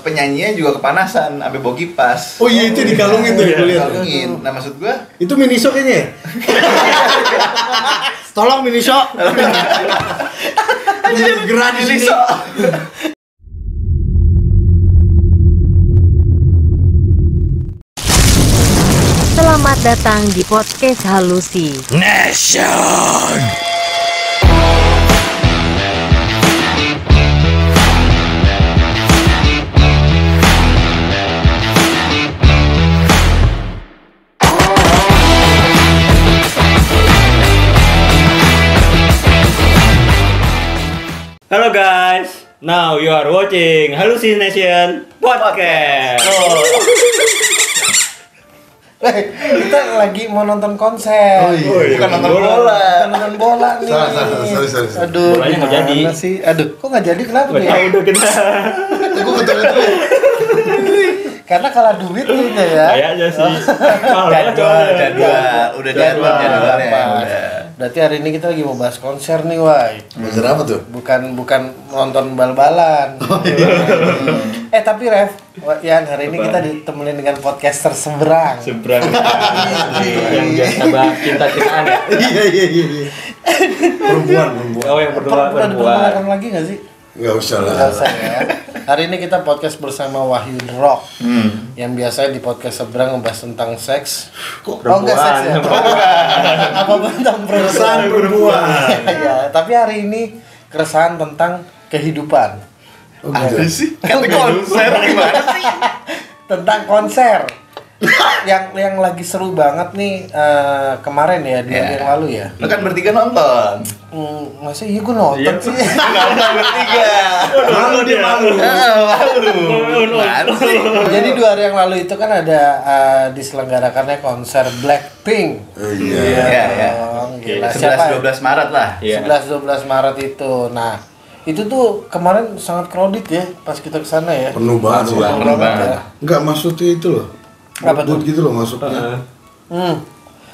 penyanyinya juga kepanasan sampai bawa kipas. Oh iya, itu dikalungin tuh ya, dikalungin. Nah maksud gua itu Miniso kayaknya ya? Tolong Miniso. Gerah di sini. Selamat datang di podcast Halusi Nation. Halo guys, now you are watching Hallucination Podcast. Kita lagi mau nonton konser. Oh iya. bukan nonton bola. Bukan nonton bola nih. Sorry. Aduh, Bolanya nggak jadi. gimana sih? Aduh, kok nggak jadi? Kenapa Gak nih? tau udah kita. Aku betul-betul. Karena kalah duit kayaknya ya. Kayaknya sih. Jadwal, udah jadwalnya. Udah. Berarti hari ini kita lagi mau bahas konser nih, Wai. Konser apa tuh? Bukan nonton bal-balan. Tapi Rev, Yan, hari ini kita ditemenin dengan podcaster seberang. Seberang. Yang biasa bahas cinta-cintaan ya. Iya. Perempuan. Oh yang berdua Pernah perempuan. diperkenalkan lagi nggak sih? Enggak usah lah. Nggak usah ya. Hari ini kita podcast bersama Wahyu The Rock. Yang biasanya di podcast seberang ngebahas tentang seks. Oh enggak seks ya? Apa tentang Keresahan perempuan. Ya, tapi hari ini keresahan tentang kehidupan. Apa sih? Kan konser gimana sih? Tentang konser. yang lagi seru banget nih kemarin ya, di hari yang lalu ya. Lu kan bertiga nonton. Masa iya gue nonton sih. Nonton bertiga. Malu dia malu. Malu sih. Jadi 2 hari yang lalu itu kan ada diselenggarakannya konser Blackpink. Iya. Gila, siapa? 11-12 Maret lah. Iya. 11-12 Maret itu. Nah, itu tuh kemarin sangat crowded ya pas kita kesana ya. Penuh banget sih. Penuh banget. Enggak maksudnya itu loh. Apa tuh? Booth gitu loh masuknya.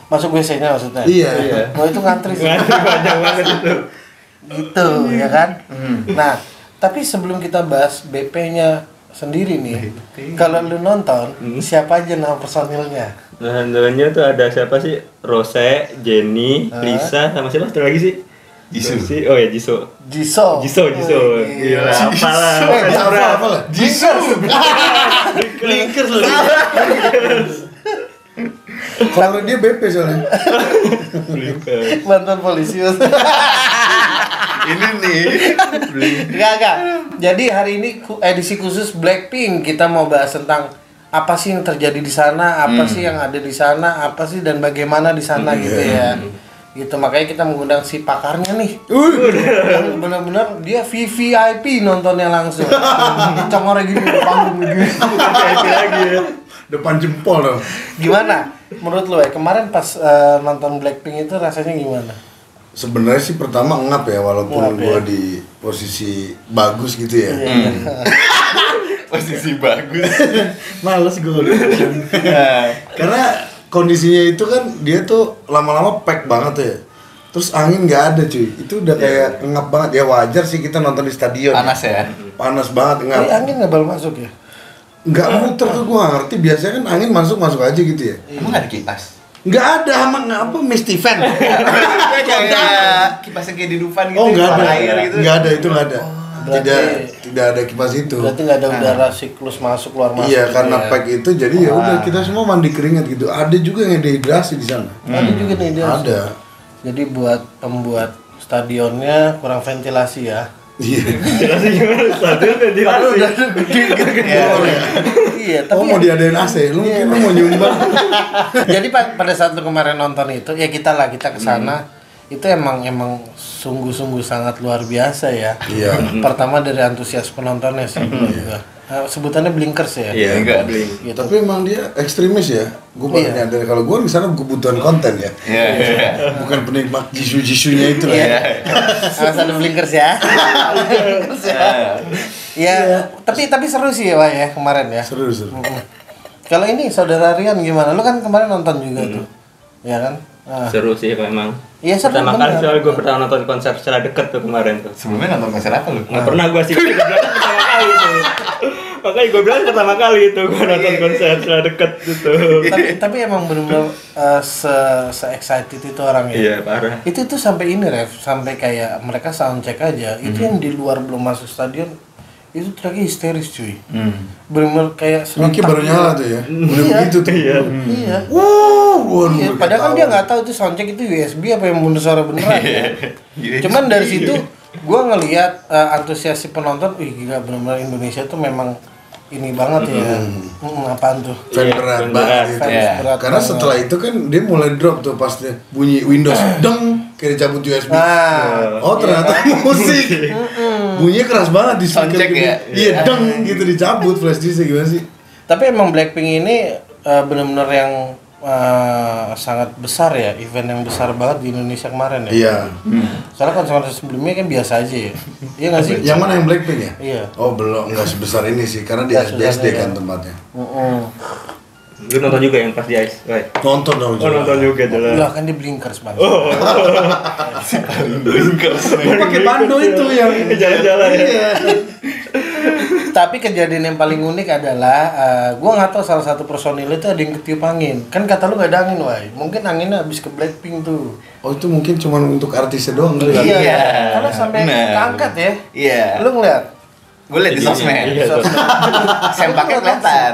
Masuk WC-nya maksudnya. Iya. Oh itu ngantri sih. Ngantri panjang banget itu. Gitu ya kan. Nah, tapi sebelum kita bahas BP-nya sendiri nih, kalau lu nonton, siapa aja nama personilnya? Nah, handle-nya tuh ada siapa sih? Rose, Jenny, Lisa, sama siapa satu lagi sih? Jisoo. Oh ya Jisoo. Jisoo. Gila, apalah. Apa lah? Jisoo. Blinkers loh. Kalau dia BP soalnya. Blinkers. Mantan polisi. Ini nih. Enggak. Jadi hari ini edisi khusus Blackpink, kita mau bahas tentang apa sih yang terjadi di sana, apa sih yang ada di sana, apa sih dan bagaimana di sana gitu ya. Gitu, makanya kita mengundang si pakarnya nih. Yang benar-benar dia VVIP nontonnya langsung. Congornya gini di panggung gini. VIP lagi ya. Depan jempol dong. Gimana? Menurut lo ya, kemarin pas nonton Blackpink itu rasanya gimana? Sebenarnya sih pertama ngap ya, walaupun Ngap, gua ya. di posisi bagus gitu ya. Posisi bagus. Males gue. Karena kondisinya itu kan dia tuh lama-lama pack banget ya. Terus angin nggak ada cuy. Itu udah kayak ngap banget ya, wajar sih kita nonton di stadion. Panas ya. Panas banget ngap. Ini angin nggak baru masuk ya? Nggak muter tuh, gua nggak ngerti. Biasanya kan angin masuk aja gitu ya. Emang ada kipas? Nggak ada, aman apa Misty Fan. Kayak kipasnya kayak di Dufan gitu. Oh nggak ada, air gitu. nggak ada, itu nggak ada. Berarti- Tidak ada kipas itu. Berarti nggak ada udara siklus masuk keluar masuk. Iya, gitu karena ya. pack itu jadi ya udah kita semua mandi keringat gitu. Ada juga yang dehidrasi di sana. Ada juga nih dia. Ada. Jadi buat pembuat stadionnya kurang ventilasi ya. Iya. Jelasin gimana? Stadion ventilasi. Iya, tapi Oh mau diadain AC, lu mungkin lu mau nyumbang. jadi pada saat lu kemarin nonton itu ya kita kesana itu emang sungguh-sungguh sangat luar biasa ya. Iya. Pertama dari antusias penontonnya sih menurut gua. Sebutannya blinkers ya. Iya, Enggak. blink. Gitu. Tapi emang dia ekstremis ya. Gue baru Iya. nyadar kalau gue di sana kebutuhan konten ya. Iya. Bukan penikmat jisu-jisunya itu lah. Iya. Harus ada blinkers ya. Blinkers ya. Iya, tapi seru sih ya, Wak, ya kemarin ya. Seru. Kalau ini saudara Rian gimana? Lu kan kemarin nonton juga tuh. Ya kan? Seru sih memang. Iya, seru Pertama kali bener. soalnya gue pernah nonton konser secara deket tuh kemarin tuh. Sebelumnya nonton konser apa lu? Nggak pernah gue sih, pertama kali tuh. Makanya gue bilang pertama kali itu gue nonton konser setelah deket gitu. Tapi emang benar-benar se excited itu orangnya. Iya parah. Itu tuh sampai ini Rev, sampai kayak mereka soundcheck aja. Itu yang di luar belum masuk stadion itu teriaknya histeris cuy. Bener-bener kayak Mungkin baru nyala tuh ya. Udah Iya. begitu tuh. Iya. Waduh. Iya, padahal kan dia nggak tahu itu soundcheck itu USB apa yang bener suara beneran ya. Cuman dari situ gue ngelihat antusiasi penonton, wih gila bener-bener Indonesia tuh memang ini banget ya. Apaan tuh? Fan Iya, berat fan banget berat. itu. Fans berat Karena banget. setelah itu kan dia mulai drop tuh pas dia bunyi Windows deng kayak dicabut USB. Nah, Oh ternyata musik. Bunyinya keras banget di speaker Soundcheck gitu. ya? Iya deng gitu dicabut flash disk gimana sih? tapi emang Blackpink ini bener-bener yang sangat besar ya, event yang besar banget di Indonesia kemarin ya. Iya. Soalnya konser sebelumnya kan biasa aja ya. Iya nggak sih? Yang mana yang Blackpink ya? Iya. Oh belum, nggak sebesar ini sih karena di Nggak sebesar SDSD ini, kan ya. tempatnya. Lu nonton juga yang pas di Ice, Wai? Nonton dong. Oh nonton juga jelas. Lah kan di Blinkers banget. Pakai bando itu yang Jalan-jalan ya. Iya. Tapi kejadian yang paling unik adalah gua nggak tahu salah satu personil itu ada yang ketiup angin. Kan kata lu nggak ada angin, Wai. Mungkin anginnya habis ke Blackpink tuh. Oh itu mungkin cuma untuk artisnya doang kali ya? Iya. Karena sampai benar. keangkat ya. Iya. Lu ngeliat? Gue liat di sosmed. Iya, sosmed. Sempaknya kelihatan.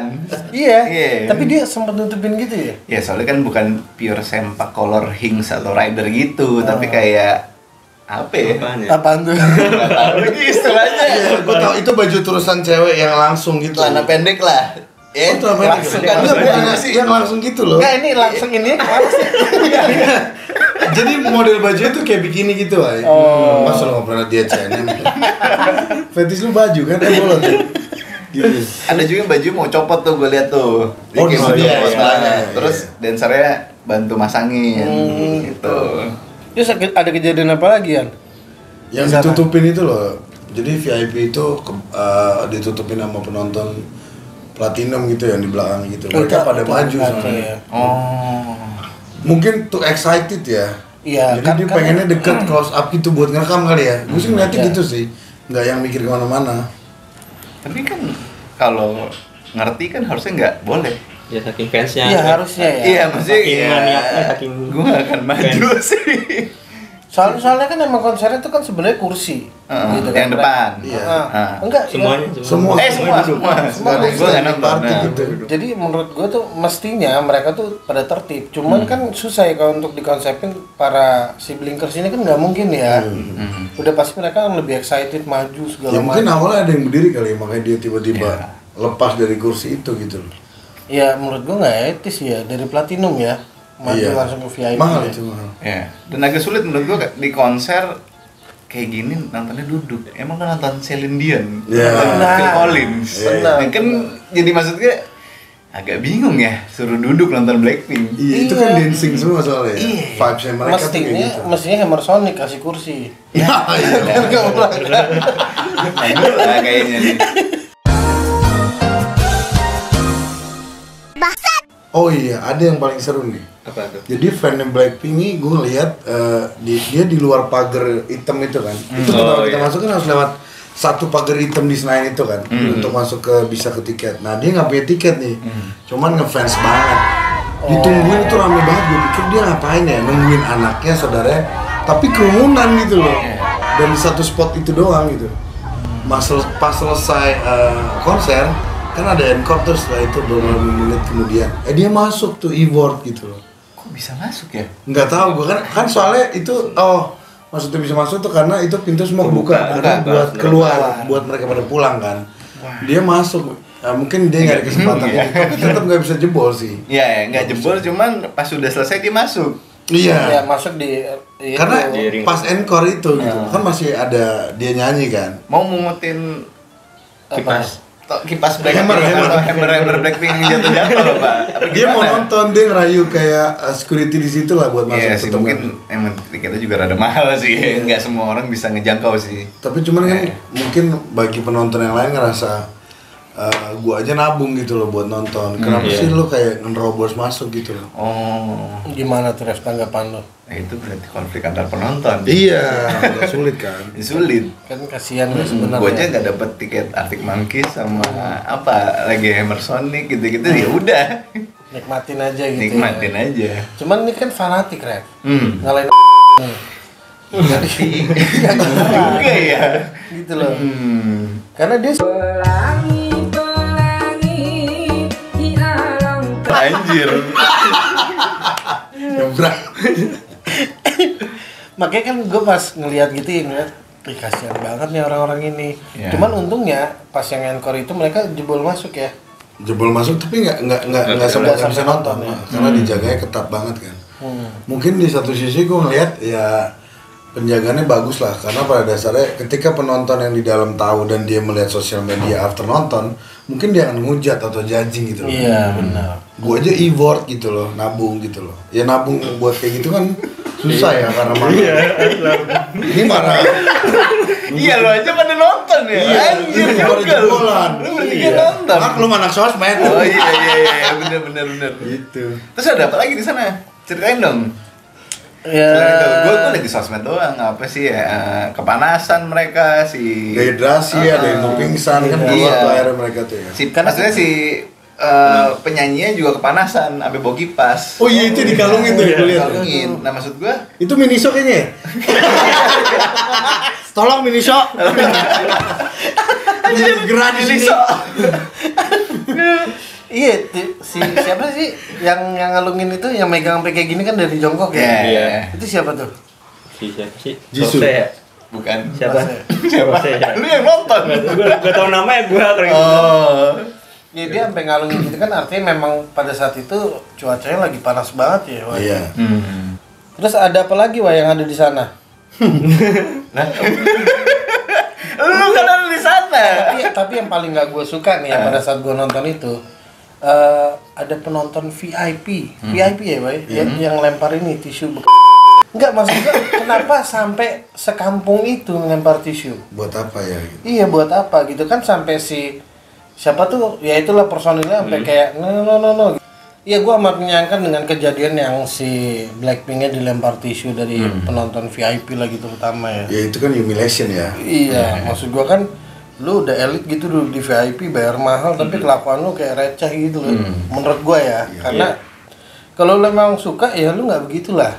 Iya. Iya. Tapi dia sempat nutupin gitu ya. Ya soalnya kan bukan pure sempak color Hinks atau Rider gitu, tapi kayak apa ya? Apaan ya? Apaan tuh? Nggak tahu lagi istilahnya. Iya, gue tahu itu baju terusan cewek yang langsung gitu. Celana pendek lah. Oh, celana pendek. Langsung kan Iya, sebenarnya bukan sih. yang langsung gitu loh. Enggak, ini langsung ini kemana sih? Jadi model baju itu kayak bikini gitu, Ay. Oh. Masa lo nggak pernah dia CNM? Fetish lu baju kan? Bolot ya? Gitu. Ada juga baju mau copot tuh gue lihat tuh. Dia Oh, kayak mau iya, copot iya, banget. iya. Terus dancernya bantu masangin gitu. Terus ada kejadian apa lagi, Yan? Yang Di sana. ditutupin itu loh. Jadi VIP itu ditutupin sama penonton platinum gitu yang di belakang gitu. Mereka pada maju soalnya. Ya. Oh. Mungkin too excited ya. Iya, Jadi dia pengennya deket close up gitu buat ngerekam kali ya. Gue sih ngeliatnya Iya. gitu sih. Nggak yang mikir kemana-mana. Tapi kan kalau ngerti kan harusnya nggak boleh. Ya saking fansnya. Iya, harusnya ya. Iya, maksudnya Saking maniaknya, saking gue gak akan maju sih. Soalnya kan emang konsernya itu kan sebenarnya kursi. gitu yang depan. Iya. Enggak, Semuanya. Semua. Semua. Nggak Gue nggak nonton. party Nah. gitu. Jadi menurut gue tuh mestinya mereka tuh pada tertib. Cuman kan susah ya kalau untuk dikonsepin para si Blinkers ini kan nggak mungkin ya. Udah pasti mereka kan lebih excited maju segala Ya mungkin macam. awalnya ada yang berdiri kali ya, makanya dia tiba-tiba Iya. lepas dari kursi itu gitu. Ya menurut gue nggak etis ya dari platinum ya. Maju Iya. langsung ke VIP. Mahal ya. itu mahal. Ya. Dan agak sulit menurut gue di konser kayak gini nontonnya duduk. Emang kan nonton Celine Dion, Iya. nonton Nah, Phil Collins. benar. Nah, kan jadi maksud gue agak bingung ya suruh duduk nonton Blackpink. Iya, itu Iya. kan dancing semua soalnya ya. Iya. Vibes-nya mereka tuh kayak Mestinya gitu. mestinya Hammer Sonic kasih kursi. Ya, iya. Nah, lah kayaknya nih. Oh iya, ada yang paling seru nih. Apa tuh? Jadi fan Blackpink ini gue ngeliat dia di luar pagar hitam itu kan. Itu kalau Oh, kita iya. masuk kan harus lewat satu pagar hitam di Senayan itu kan untuk masuk ke bisa ke tiket. Nah dia nggak punya tiket nih, cuman ngefans banget. Ditungguin itu rame banget. Gue pikir dia ngapain ya, nungguin anaknya, saudaranya. Tapi kerumunan gitu loh. Dan di satu spot itu doang gitu. Pas selesai konser kan ada encore terus setelah itu beberapa menit kemudian dia masuk tuh e-board gitu loh. Kok bisa masuk ya? Nggak tahu gue kan soalnya itu maksudnya bisa masuk tuh karena itu pintu semua kebuka karena buat keluar buat mereka pada pulang kan. Dia masuk mungkin dia nyari kesempatan Bingung ya. tapi tetap nggak bisa jebol sih. Iya, ya, nggak jebol cuman pas sudah selesai dia masuk. Ya Iya. masuk di Karena di ring. pas encore itu gitu kan masih ada dia nyanyi kan. Mau mungutin Kipas. kipas Blackpink Hammer. atau hammer Blackpink yang jatuh-jatuh loh, Pak. Apa Dia mau gimana? nonton, dia ngerayu kayak security di situ lah buat masuk Iya ke sih, tempat. mungkin emang tiketnya juga rada mahal sih. Nggak semua orang bisa ngejangkau sih. Tapi cuman kan mungkin bagi penonton yang lain ngerasa gua aja nabung gitu loh buat nonton. Kenapa sih lu kayak nerobos masuk gitu loh? Oh. Gimana tuh tanggapan lo? Nah itu berarti konflik antar penonton. Iya, agak sulit kan. Sulit. Kan kasihan lo sebenarnya. Gue aja nggak dapet tiket Arctic Monkeys sama apa lagi Hammer Sonic gitu-gitu ya udah. Nikmatin aja gitu. Nikmatin ya. aja. Cuman ini kan fanatik, Red. Ngalahin Jadi juga ya. gitu loh. Karena dia Anjir. Nyebrang. makanya kan gue pas ngeliat gitu ya ngeliat, ih kasihan banget nih orang-orang ini. Ya. Cuman untungnya pas yang encore itu mereka jebol masuk ya. Jebol masuk tapi nggak semua yang bisa nonton ya. Karena dijaganya ketat banget kan. Mungkin di satu sisi gue ngeliat ya penjagaannya bagus lah, karena pada dasarnya ketika penonton yang di dalam tahu dan dia melihat sosial media after nonton, mungkin dia akan ngujat atau judging gitu loh. Iya benar. Gue aja e-board gitu loh, nabung gitu loh. Ya nabung buat kayak gitu kan susah ya karena marah. Ini marah. Iya lo aja pada nonton ya. Anjir baru juga lo. jebolan. Lu bertiga nonton. Mak lu anak sosmed. Oh iya bener. Gitu. Terus ada apa lagi di sana? Ceritain dong. Ya. Gue lagi sosmed doang, apa sih ya, kepanasan mereka si Dehidrasi, ada yang mau pingsan kan Iya. keluar tuh akhirnya mereka tuh ya. maksudnya si penyanyinya juga kepanasan, sampai bawa kipas. Oh iya itu dikalungin tuh ya, gue lihat. Kalungin. Nah maksud gue, Itu Miniso kayaknya ya? Tolong Miniso. Gerah di sini. Iya, siapa sih yang ngalungin itu yang megang sampai kayak gini kan dari jongkok ya? Iya. Itu siapa tuh? Siapa sih? Jisoo. Rose ya? Bukan. Siapa? Siapa? Rose ya? Lu yang nonton. Gue tau namanya gue keren. Oh. Ya dia sampai ngalungin gitu kan artinya memang pada saat itu cuacanya lagi panas banget ya. Wah. Iya. Terus ada apa lagi Wah yang ada di sana? Lu kan ada di sana. Tapi yang paling nggak gue suka nih pada saat gue nonton itu ada penonton VIP, VIP ya, Bay, yang lempar ini tisu. Enggak, maksud gue kenapa sampai sekampung itu ngelempar tisu? Buat apa ya gitu. Iya, buat apa gitu kan sampai si siapa tuh? Ya itulah personilnya sampai kayak no. Iya, gue amat menyayangkan dengan kejadian yang si Blackpink-nya dilempar tisu dari penonton VIP lagi terutama ya. Ya itu kan humiliation ya. Iya, maksud gua kan lu udah elit gitu dulu di VIP bayar mahal tapi kelakuan lu kayak receh gitu loh. Menurut gua ya, karena kalau lu memang suka ya lu nggak begitulah.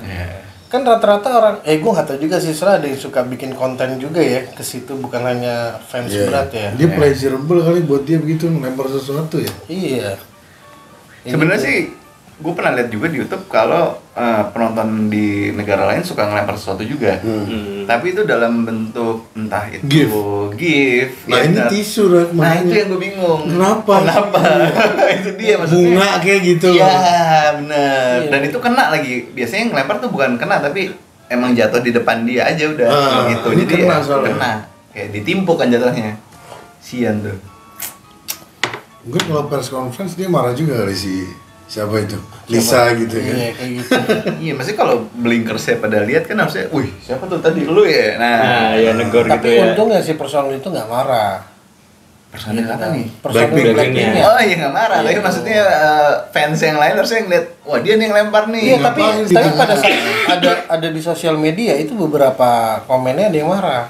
Kan rata-rata orang gua nggak tahu juga sih, soalnya ada yang suka bikin konten juga ya ke situ, bukan hanya fans berat ya. Dia pleasurable kali buat dia begitu ngelempar sesuatu ya. Iya. Sebenarnya sih gue pernah lihat juga di YouTube kalau penonton di negara lain suka ngelempar sesuatu juga. Tapi itu dalam bentuk entah itu gift. Nah ini ya, tisu Rak, Nah makanya. itu yang gue bingung. Kenapa? Itu dia maksudnya. Bunga kayak gitu. Iya bener. Iya. Dan itu kena lagi. Biasanya yang ngelempar tuh bukan kena tapi emang jatuh di depan dia aja udah gitu. ini Jadi kena ya, soalnya. kena. Kayak ditimpuk kan jatuhnya. Sian tuh. Mungkin kalau press conference dia marah juga kali si siapa itu? Lisa gitu kan. Iya kayak gitu. Iya, maksudnya kalau blinkersnya pada lihat kan harusnya, wih siapa tuh tadi lu ya? Nah, ya negor gitu Tapi ya. untungnya si personil itu nggak marah. Personil apa nih? Personil Blackpink. Blackpink-nya. Oh iya nggak marah, tapi maksudnya fans yang lain harusnya ngeliat, wah dia nih yang lempar nih. Iya, tapi Ngapain pada saat ada di sosial media itu beberapa komennya ada yang marah.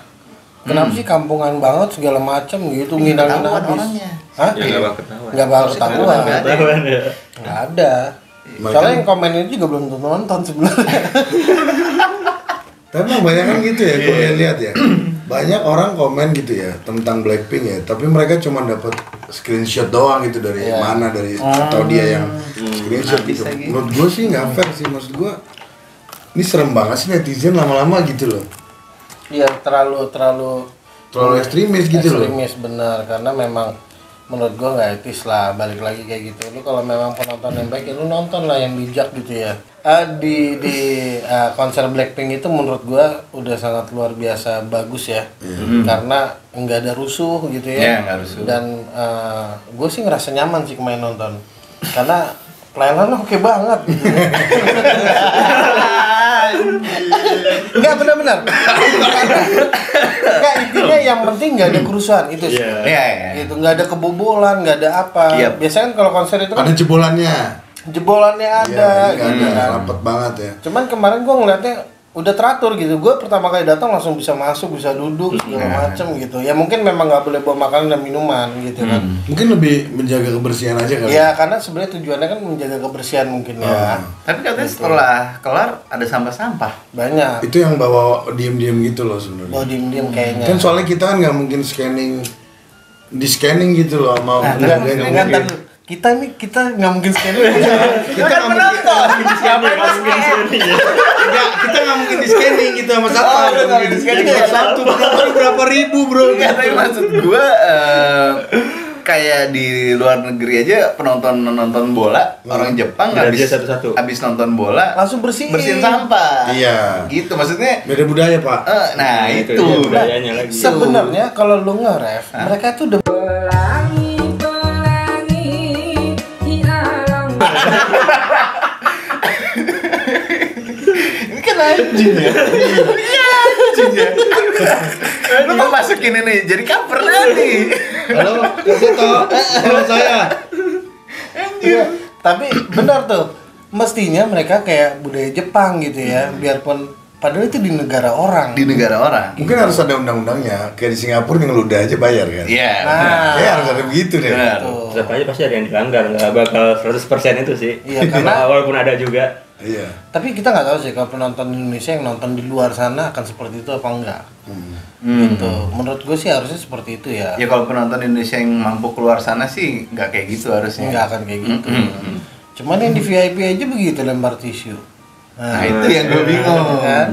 Kenapa sih kampungan banget segala macam gitu nginangin Ketahuan habis. orangnya. Hah? Ya nggak bakal ketahuan. Nggak bakal ketahuan. Nggak ada. Ketahuan ya. Nggak ada. Soalnya yang komen itu juga belum tentu nonton sebenarnya. Tapi emang banyak kan gitu ya, kalau lihat ya. Banyak orang komen gitu ya tentang Blackpink ya, tapi mereka cuma dapat screenshot doang gitu dari Iya. mana dari atau dia yang screenshot Habis gitu. lagi. Menurut gue sih nggak fair sih, maksud gue ini serem banget sih netizen lama-lama gitu loh. Iya, terlalu Ekstremis gitu loh. ekstremis benar, karena memang menurut gua nggak etis lah, balik lagi kayak gitu. Lu kalau memang penonton yang baik ya lu nonton lah yang bijak gitu ya. Di konser Blackpink itu menurut gua udah sangat luar biasa bagus ya. Karena nggak ada rusuh gitu ya. Iya, nggak rusuh. Dan gue sih ngerasa nyaman sih main nonton. Karena pelayanan oke banget gitu. Enggak benar-benar. Enggak, intinya yang penting nggak ada kerusuhan itu sih. Iya. Iya. Gitu, nggak ada kebobolan, nggak ada apa. Iya. Biasanya kan kalau konser itu kan Ada jebolannya. jebolannya ada, Iya, gitu ada, kan. rapet banget ya. Cuman kemarin gua ngeliatnya udah teratur gitu. Gua pertama kali datang langsung bisa masuk, bisa duduk segala macem gitu. Ya mungkin memang nggak boleh bawa makanan dan minuman gitu kan. Mungkin lebih menjaga kebersihan aja kali. Ya karena sebenarnya tujuannya kan menjaga kebersihan mungkin ya. Tapi katanya setelah kelar ada sampah-sampah. Banyak. Itu yang bawa diem-diem gitu loh sebenarnya. Bawa diem-diem kayaknya. Kan soalnya kita kan nggak mungkin di scanning gitu loh sama Enggak, ntar dulu. Kita nggak mungkin scanning. kita nggak mungkin Siapa yang Enggak, kita nggak mungkin di scanning gitu sama satu. nggak mungkin di-scanning ya? Satu berapa ribu bro? Enggak, tapi maksud gua kayak di luar negeri aja penonton bola orang Jepang Biar habis dia satu-satu. habis nonton bola Langsung bersihin. sampah. Iya. Gitu maksudnya. Beda budaya pak. Nah, itu itu. dia budayanya lagi. Sebenarnya kalau lu nge-ref, mereka tuh udah Ini kan anjing ya. Iya, anjing ya. Lu mau masukin ini jadi cover nanti. Halo, kasih tau. Halo saya. Iya, tapi benar tuh. Mestinya mereka kayak budaya Jepang gitu ya, biarpun padahal itu di negara orang. Di negara orang. Mungkin harus ada undang-undangnya. Kayak di Singapura yang ludah aja bayar kan. Iya. Nah, Kayak harus ada begitu deh. Benar. tuh. Tetap aja pasti ada yang dilanggar, nggak bakal 100% itu sih. Iya, karena- walaupun ada juga. Iya. Tapi kita nggak tahu sih kalau penonton Indonesia yang nonton di luar sana akan seperti itu apa enggak. Gitu. Menurut gue sih harusnya seperti itu ya. Ya kalau penonton Indonesia yang mampu keluar sana sih nggak kayak gitu harusnya. Nggak akan kayak gitu. Cuman yang di VIP aja begitu lempar tisu. Nah, itu yang gue bingung. Kan?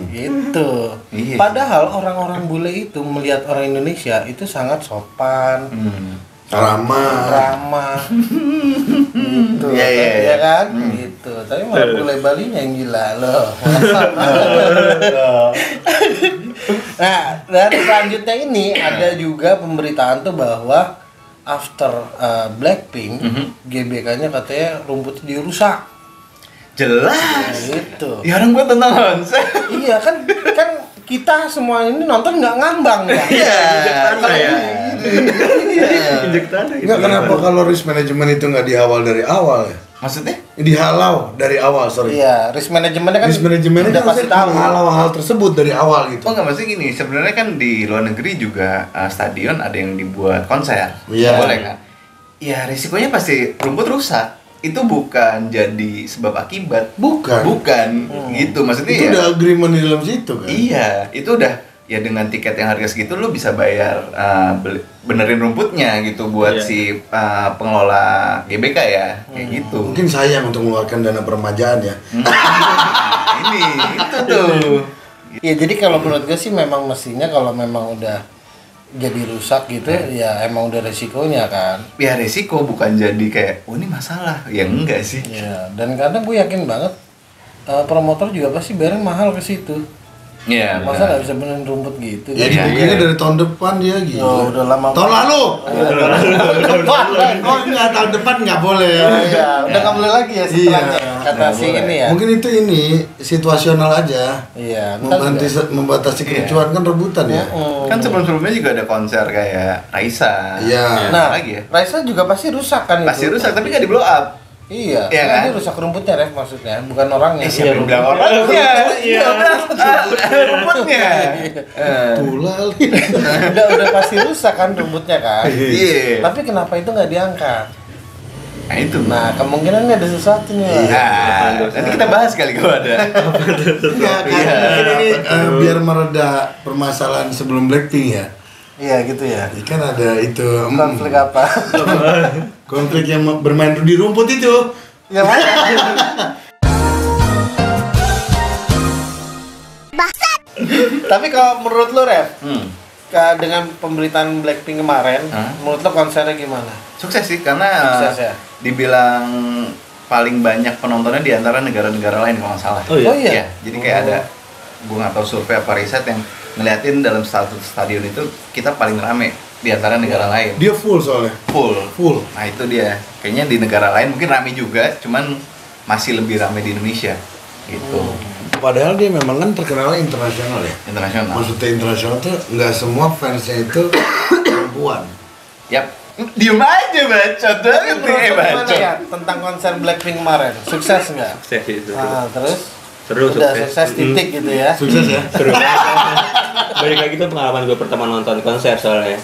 Gitu. Iya. Padahal orang-orang bule itu melihat orang Indonesia itu sangat sopan, ramah, gitu, Iya, iya, iya. ya kan? Gitu. Tapi malah bule Balinya yang gila loh. Nah, dan selanjutnya ini ada juga pemberitaan tuh bahwa after Blackpink, GBK-nya katanya rumputnya dirusak. Jelas. Gitu. Ya orang gue tonton konser. Iya kan kita semua ini nonton nggak ngambang ya. Iya. Injek tanah. Enggak, kenapa kalau risk management itu nggak dihawal dari awal ya? Maksudnya? Dihalau dari awal, sorry. Iya, risk manajemennya kan Risk manajemennya udah kan pasti harusnya tahu. menghalau hal tersebut dari awal gitu. Oh nggak, maksudnya gini, sebenarnya kan di luar negeri juga stadion ada yang dibuat konser. Iya. Boleh kan? Ya risikonya pasti rumput rusak. Itu bukan jadi sebab akibat. Bukan. Bukan. Gitu, maksudnya Itu ya. udah agreement di dalam situ kan. Iya, itu udah ya dengan tiket yang harga segitu lu bisa bayar benerin rumputnya gitu buat Iya. si pengelola GBK ya, kayak gitu. Mungkin sayang untuk mengeluarkan dana peremajaan ya. Ini itu tuh. Ya jadi kalau menurut gue sih memang mestinya kalau memang udah jadi rusak gitu ya emang udah resikonya kan. Ya resiko, bukan jadi kayak oh ini masalah. Ya enggak sih. Ya dan karena gue yakin banget promotor juga pasti bayarnya mahal ke situ. Iya. Masa nggak bisa benerin rumput gitu? Ya Iya, dibikinnya iya. dari tahun depan dia gitu. Oh, udah lama. Tahun lalu. Depan. Oh enggak, tahun depan nggak boleh. Iya, udah nggak boleh lagi ya setelahnya. Kata si ini ya. Mungkin itu situasional aja. Iya. ntar juga. Membatasi kericuan kan rebutan ya. Kan sebelum-sebelumnya juga ada konser kayak Raisa. Iya. Nah, lagi ya. Raisa juga pasti rusak kan itu. Pasti rusak tapi nggak di blow up. Iya, Iya kan kan? dia rusak rumputnya, Ref, maksudnya, bukan orangnya. Siapa yang bilang orangnya? Iya. Rumputnya. Tulal. udah pasti rusak kan rumputnya kan. Iya. Tapi kenapa itu nggak diangkat? Nah itu. Nah, kemungkinan ada sesuatu nih. Nah, nanti kita bahas kali kalau ada. Enggak, kan mungkin ini biar mereda permasalahan sebelum Blackpink ya. Iya gitu ya. Kan ada itu Konflik apa? konflik yang bermain di rumput itu. Ya mana? Tapi kalau menurut lo, Ref, dengan pemberitaan Blackpink kemarin, menurut lo konsernya gimana? Sukses sih karena Sukses ya? dibilang paling banyak penontonnya di antara negara-negara lain kalau nggak salah. Oh iya? Oh iya? Jadi kayak ada, gue nggak tahu survei apa riset yang ngeliatin dalam satu stadion itu kita paling rame di antara negara lain. Dia full soalnya. Full. Nah itu dia. Kayaknya di negara lain mungkin rame juga, cuman masih lebih rame di Indonesia. gitu. Padahal dia memang kan terkenalnya internasional ya. Internasional. Maksudnya internasional tuh nggak semua fansnya itu perempuan. Yap. Diem aja bacot banget Menurut nih lu gimana bacot. ya tentang konser Blackpink kemarin? Sukses nggak? Sukses itu. Terus? Seru, Udah sukses. sukses titik gitu ya. Sukses ya. Seru banget. Balik lagi tuh pengalaman gue pertama nonton konser soalnya.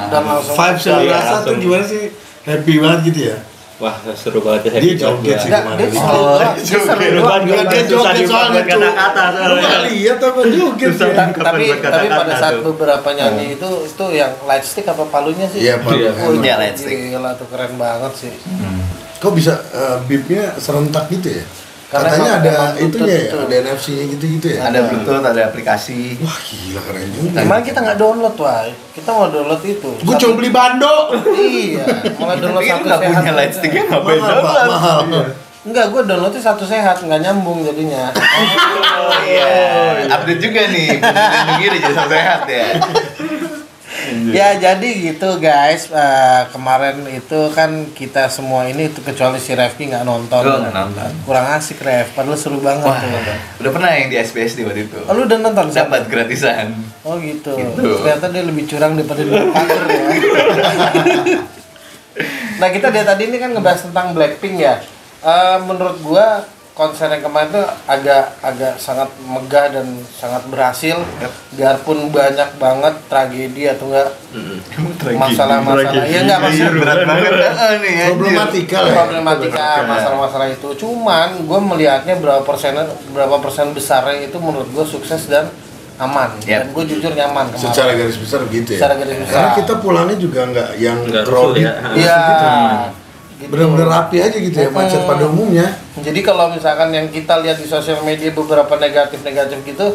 Dan langsung Vibes yang Iya, rasa tuh langsung. gimana sih? Happy banget gitu ya. Wah, seru banget ya. Dia joget sih. Enggak, dia seru banget. Dia seru Seru banget. banget. Dia Susah joget dibuat soalnya tuh. kata-kata Lu soalnya. nggak lihat apa joget Susah dia. tangkap Tapi buat kata-kata pada saat tuh. beberapa nyanyi itu yang lightstick apa palunya sih? Iya, palu. Iya. Oh, Iya, lightstick. gila tuh keren banget sih. Kok bisa beatnya serentak gitu ya? Karena Katanya emang- ada emang itunya ya, Bluetooth ada NFC-nya gitu-gitu ya. Ada Bluetooth, ada aplikasi. Wah gila keren juga. Gimana kita nggak download wah? Kita mau download itu. Gue cuma beli bando. Iya, malah download Tapi kan satu nggak sehat. punya lightsticknya ngapain Mahal, Pak, download? mahal. Enggak, gue downloadnya satu sehat, nggak nyambung jadinya. Oh iya, update juga nih. Bener gini jadi sama sehat ya. Ya jadi gitu guys. Kemarin itu kan kita semua ini itu kecuali si Revki nggak nonton. Gua nggak nonton. Kurang asik Rev, padahal seru banget Wah, tuh. udah pernah yang di SBS di waktu itu. Oh, lu udah nonton? Dapat gratisan. Oh gitu. Gitu. Ternyata dia lebih curang daripada di pagar ya. Nah kita dari tadi ini kan ngebahas tentang Blackpink ya. Menurut gua konser yang kemarin tuh agak sangat megah dan sangat berhasil. Biarpun banyak banget tragedi atau enggak masalah-masalah. Ya enggak masalah. Berat banget nih ya. Problematika lah. ya. Problematika masalah-masalah itu. Cuman gua melihatnya berapa persen besarnya itu menurut gua sukses dan aman. Yap. Dan gue jujur nyaman kemarin. Secara garis besar gitu ya. Secara garis besar. Karena kita pulangnya juga nggak yang Nggak crowded. rusuh ya. Iya. Gitu. Bener-bener rapi aja gitu ya, macet pada umumnya. Jadi kalau misalkan yang kita lihat di sosial media beberapa negatif gitu,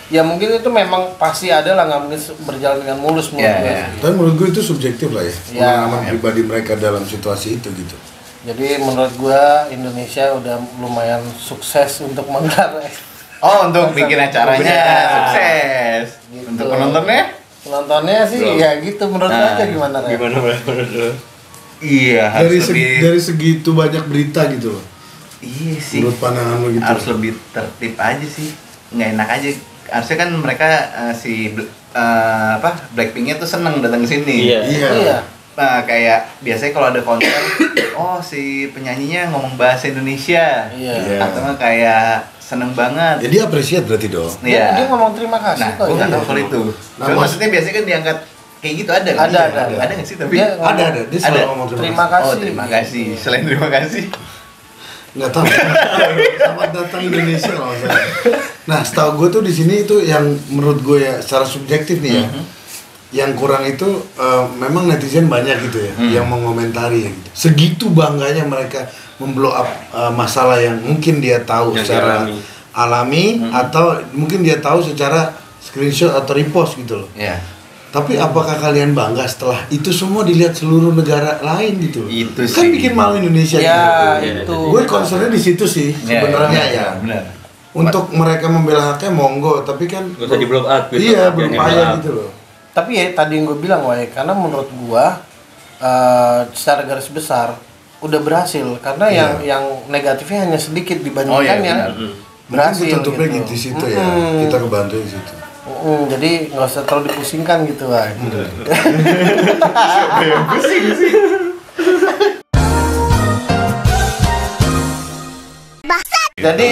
ya mungkin itu memang pasti ada lah, nggak mungkin berjalan dengan mulus menurut Ya, gue. ya. Tapi menurut gue itu subjektif lah ya. Ya. Pengalaman pribadi mereka dalam situasi itu gitu. Jadi menurut gue Indonesia udah lumayan sukses untuk menggelar. Oh, untuk bikin acaranya sukses. Gitu. Untuk penontonnya? Penontonnya sih Belum. ya gitu. Menurut lu aja gimana Ren? Gimana menurut lu? Iya, harus lebih. Dari segitu banyak berita gitu loh. Iya sih. Menurut pandangan lo gitu. Harus lebih tertib aja sih. Nggak enak aja. Harusnya kan mereka Blackpinknya tuh seneng datang ke sini. Iya. Iya. Iya. Nah, kayak biasanya kalau ada konser, oh si penyanyinya ngomong bahasa Indonesia. Iya. Atau nggak kayak seneng banget. Jadi apresiat berarti dong. Dia Iya. ngomong terima kasih Nah, kok. gue nggak Iya. tahu kalau itu. Nah, Cuma mas- maksudnya biasanya kan diangkat kayak gitu ada kan? Ada, Iya, ada. Ada nggak sih tapi? Dia ngomong, Ada. Dia selalu Ada. ngomong Terima kasih. kasih. Oh, terima kasih. Selain terima kasih. Nggak tahu. Selamat datang Indonesia kalau nggak salah. Nah, setahu gue tuh di sini itu yang menurut gue ya secara subjektif nih ya. Yang kurang itu memang netizen banyak gitu ya yang mengomentari ya gitu. Segitu bangganya mereka memblow up masalah yang mungkin dia tahu Yang secara alami atau mungkin dia tahu secara screenshot atau repost gitu loh. Iya. Tapi apakah kalian bangga setelah itu semua dilihat seluruh negara lain gitu loh? Itu Kan sih. bikin malu Indonesia Ya, gitu. itu. Gue concernnya di situ sih sebenarnya ya. Benar. Untuk mereka membela haknya monggo, tapi kan Gak usah di blow up gitu. iya Yang berupaya blow up. gitu loh. Tapi ya tadi yang gue bilang Wai, karena menurut gua secara garis besar udah berhasil karena yang negatifnya hanya sedikit Oh, iya, dibandingkan yang benar. berhasil Mungkin tutupnya gitu. gitu di situ ya. Kita kebantu di situ. Jadi nggak usah terlalu dipusingkan gitu Wai. Jadi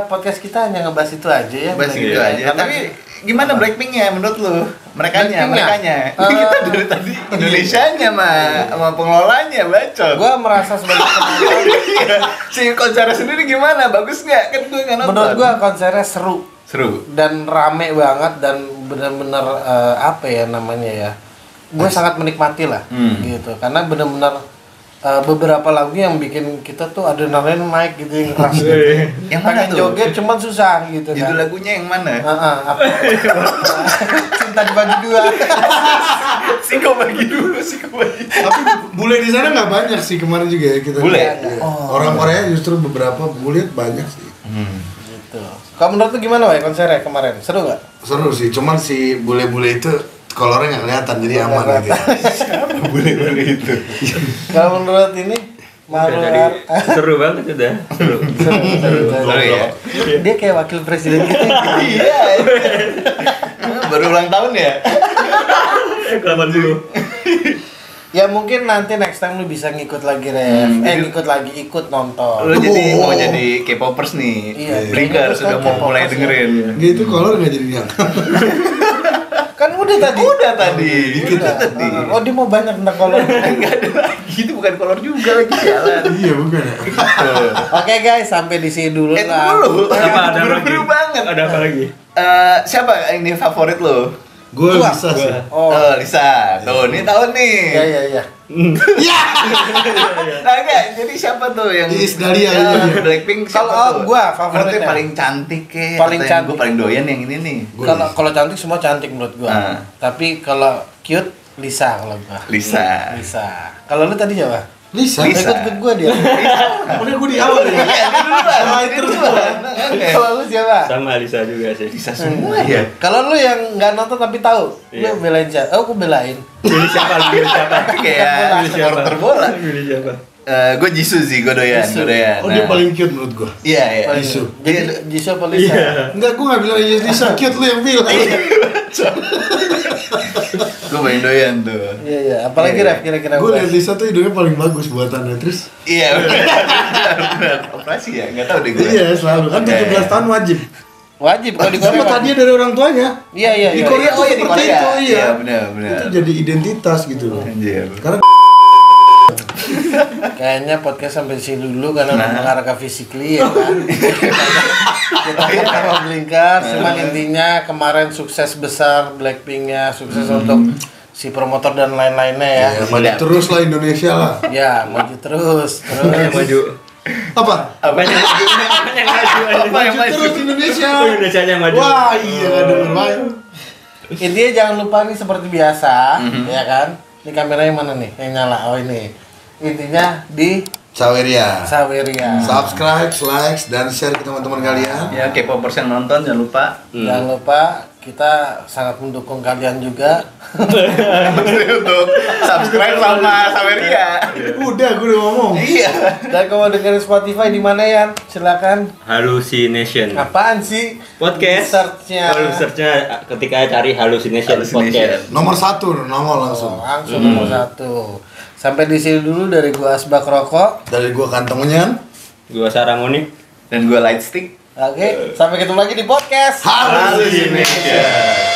podcast kita hanya ngebahas itu aja ya. Bahas bener gitu ya. aja. Karena Tapi gimana Blackpinknya menurut lu? Merekanya. Blackpinknya? Ini kita dari tadi Indonesianya sama pengelolanya bacot. gua merasa sebagai penonton, Iya. Si konser sendiri gimana? Bagus nggak? Kan gue nggak nonton. menurut gua konsernya seru seru. dan rame banget dan benar-benar apa ya namanya ya, gue sangat menikmati lah gitu karena benar-benar beberapa lagu yang bikin kita tuh adrenalin naik gitu yang keras gitu. Yang mana Pengen tuh? joget cuman susah gitu Judul kan. lagunya yang mana? Apa? Cinta dibagi dua. Si kau bagi dulu, si kau bagi. Tapi bule di sana nggak banyak sih kemarin juga ya kita. Bule? Iya. Orang Korea justru beberapa bule banyak sih. Gitu. Kalau menurut lu gimana Wai konsernya kemarin? Seru nggak? Seru sih, cuman si bule-bule itu kolornya nggak kelihatan jadi aman gitu. Boleh itu. Kalau menurut ini Udah tadi seru banget udah. Seru ya. Dia kayak wakil presiden kita. Iya. Baru ulang tahun ya. 80. Ya mungkin nanti next time lu bisa ngikut lagi ikut nonton. Lu jadi mau jadi K-popers nih. Iya. Blinkers sudah mau mulai dengerin. Gitu kolor nggak jadi yang. Kan udah tadi. Udah tadi. Oh dia mau banyak tentang kolor. Enggak ada lagi. Itu bukan kolor juga lagi jalan. Iya bukan ya. Oke guys, sampai di sini dulu lah. Dulu. Apa ada lagi? Buru-buru banget. Ada apa lagi? Siapa ini favorit lo? Gue Gua. bisa sih. Oh. Lisa. Tuh, ini tahu nih. Iya. Nah, enggak, jadi siapa tuh yang Iis Dahlia, Ya, iya. Blackpink siapa Kalau tuh? gua favoritnya. Menurutnya paling cantik ke. Paling cantik. Gue paling doyan yang ini nih. Kalau cantik semua cantik menurut gua. Ah. Tapi kalau cute Lisa kalau gua. Lisa. Kalau lu tadi siapa? Lisa. Lisa. Ikut gua dia. Udah gue di awal ya. Kalau lu siapa? Sama Lisa juga sih. Lisa semua ya. Kalau lu yang nggak nonton tapi tahu, Iya. lu belain siapa? Oh, aku belain. Pilih siapa? Kayak supporter bola. Pilih siapa? Gue Jisoo sih, gue doyan. Oh dia paling cute menurut gue. Iya. Paling- Jisoo. Jadi Jisoo apa Lisa? Iya. Enggak, gue nggak bilang Lisa cute, lu yang bilang. Gue paling doyan tuh. Iya. Apalagi Iya. Ref kira-kira Gue apa? liat Lisa tuh hidungnya paling bagus buatannya. Terus Iya, benar. Operasi ya? Enggak tahu deh gue. iya selalu kan 17 tahun wajib. Wajib kalau di Korea. Sama tadinya dari orang tuanya. Iya. Di Korea tuh Oh iya, di seperti Korea. itu, iya. Iya, benar. Itu jadi identitas gitu loh. Anjir. Karena Kayaknya podcast sampai sini dulu karena udah Nah. mengarah ke physically ya kan. Kita sama Blinkers, cuman intinya kemarin sukses besar Blackpink-nya, sukses untuk si promotor dan lain-lainnya ya. ya, maju terus lah Indonesia lah. Ya, maju terus. Yang maju. Apa? Apa yang maju? Yang maju. Apa yang maju? Terus Indonesia. Oh, Indonesia yang maju. Wah iya kan denger main. Intinya jangan lupa nih seperti biasa, ya kan? Ini kameranya mana nih? Yang nyala. Oh ini. Intinya di Saweria. Saweria. Subscribe, like, dan share ke teman-teman kalian. Ya, K-popers yang nonton jangan lupa. Jangan lupa kita sangat mendukung kalian juga. Untuk subscribe sama Saweria. Udah, gue udah ngomong. Iya. Dan kalau dengerin Spotify di mana ya? Silakan. Hallucination. Apaan sih? Podcast. Search-nya. Kalau search-nya ketika cari Hallucination podcast. Nomor 1, nongol langsung. Langsung nomor 1. Sampai di sini dulu dari gua Asbak Rokok. Dari gua kantongnya. Gua Sarangonik. Dan gue Lightstick. Oke, sampai ketemu lagi di podcast. Halus Hallucination.